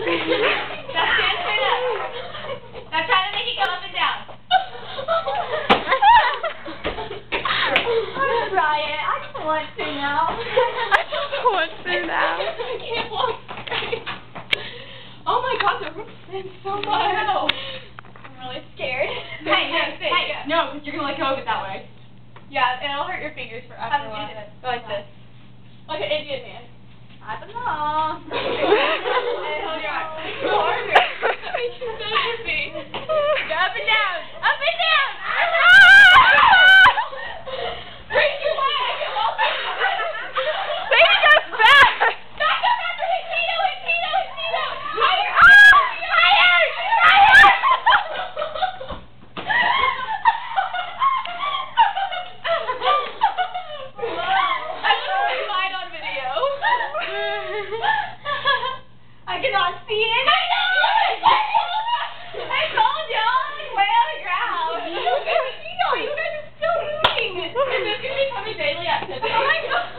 Now stand straight up. Now try to make it go up and down. I'm Ryan. I don't want to now. I don't want to now. I can't walk straight. Oh my god, the roof spins so much. I'm really scared. Hey, no, because you're going to let go of it that way. Yeah, and it'll hurt your fingers for after a while. Go like this. Like an Indian man. I don't know. And hold your arm. Harder. Make you so happy. Go up and down. Up and down. Break your leg. Baby goes back. Back up after his Tito. Higher. I cannot see it. I know! I told you, I'm way on the ground. You guys are still moving. Is this going to become a daily activity? Oh my god.